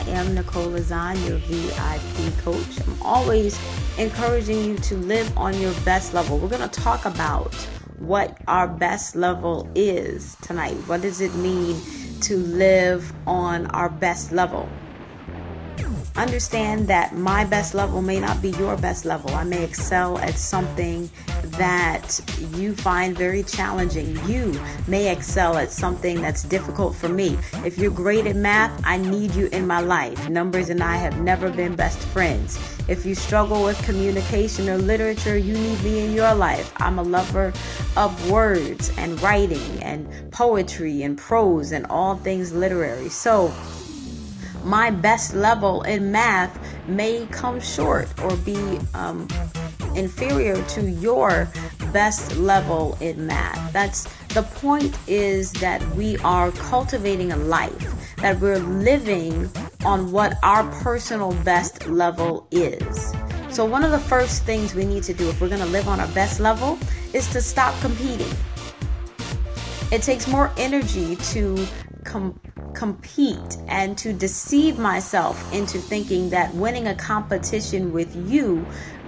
am Nicole Azaán, your V.I.P coach. I'm always encouraging you to live on your best level. We're going to talk about what our best level is tonight. What does it mean to live on our best level? Understand that my best level may not be your best level. I may excel at something that you find very challenging. You may excel at something that's difficult for me. If you're great at math, I need you in my life. Numbers and I have never been best friends. If you struggle with communication or literature, you need me in your life. I'm a lover of words and writing and poetry and prose and all things literary. So my best level in math may come short or be inferior to your best level in math. The point is that we are cultivating a life, that we're living on what our personal best level is. So one of the first things we need to do if we're going to live on our best level is to stop competing. It takes more energy to compete and to deceive myself into thinking that winning a competition with you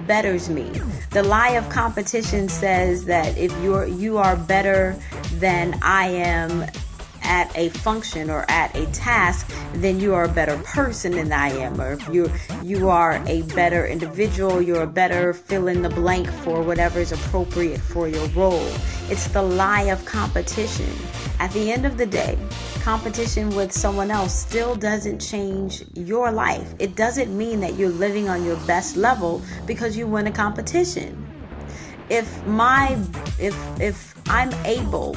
betters me. The lie of competition says that if you are better than I am at a function or at a task, then you are a better person than I am. Or if you are a better individual, you're a better fill in the blank for whatever is appropriate for your role. It's the lie of competition. At the end of the day, competition with someone else still doesn't change your life. It doesn't mean that you're living on your best level because you win a competition. If I'm able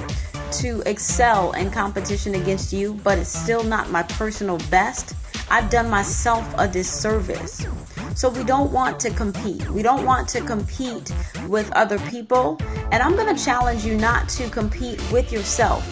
to excel in competition against you, but it's still not my personal best, I've done myself a disservice. So we don't want to compete. We don't want to compete with other people. And I'm going to challenge you not to compete with yourself.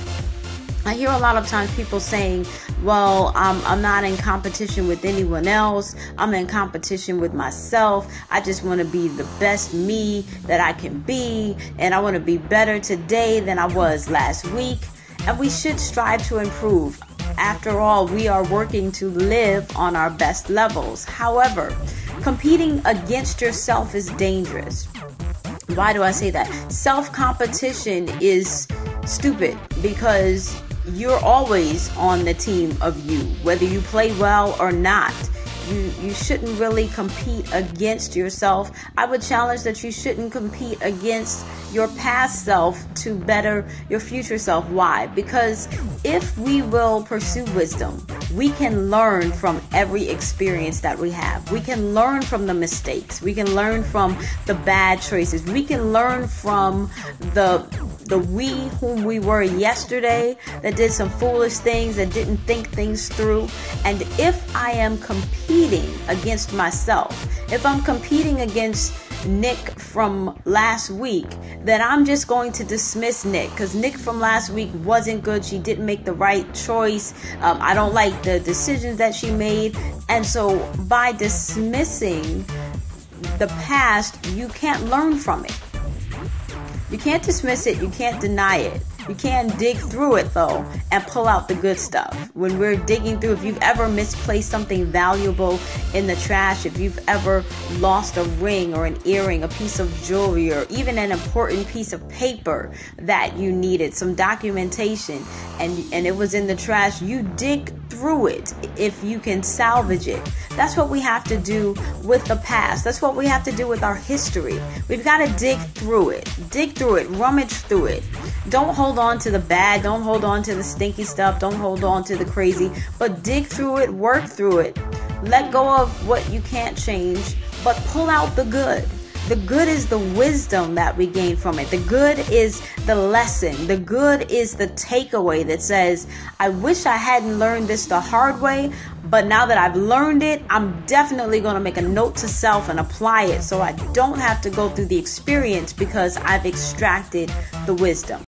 I hear a lot of times people saying, well, I'm not in competition with anyone else. I'm in competition with myself. I just want to be the best me that I can be. And I want to be better today than I was last week. And we should strive to improve. After all, we are working to live on our best levels. However, competing against yourself is dangerous. Why do I say that? Self-competition is stupid because you're always on the team of you, whether you play well or not. You shouldn't really compete against yourself. I would challenge that you shouldn't compete against your past self to better your future self. Why? Because if we will pursue wisdom, we can learn from every experience that we have. We can learn from the mistakes. We can learn from the bad choices. We can learn from the we whom we were yesterday that did some foolish things, that didn't think things through. And if I am competing against myself, if I'm competing against Nick from last week, then I'm just going to dismiss Nick because Nick from last week wasn't good. She didn't make the right choice. I don't like the decisions that she made. And so by dismissing the past, you can't learn from it. You can't dismiss it. You can't deny it. You can dig through it, though, and pull out the good stuff. When we're digging through, if you've ever misplaced something valuable in the trash, if you've ever lost a ring or an earring, a piece of jewelry, or even an important piece of paper that you needed, some documentation, and it was in the trash, you dig through it if you can salvage it. That's what we have to do with the past. That's what we have to do with our history. We've got to dig through it, rummage through it. Don't hold on to the bad. Don't hold on to the stinky stuff. Don't hold on to the crazy, but dig through it, work through it. Let go of what you can't change, but pull out the good. The good is the wisdom that we gain from it. The good is the lesson. The good is the takeaway that says, I wish I hadn't learned this the hard way, but now that I've learned it, I'm definitely going to make a note to self and apply it so I don't have to go through the experience because I've extracted the wisdom.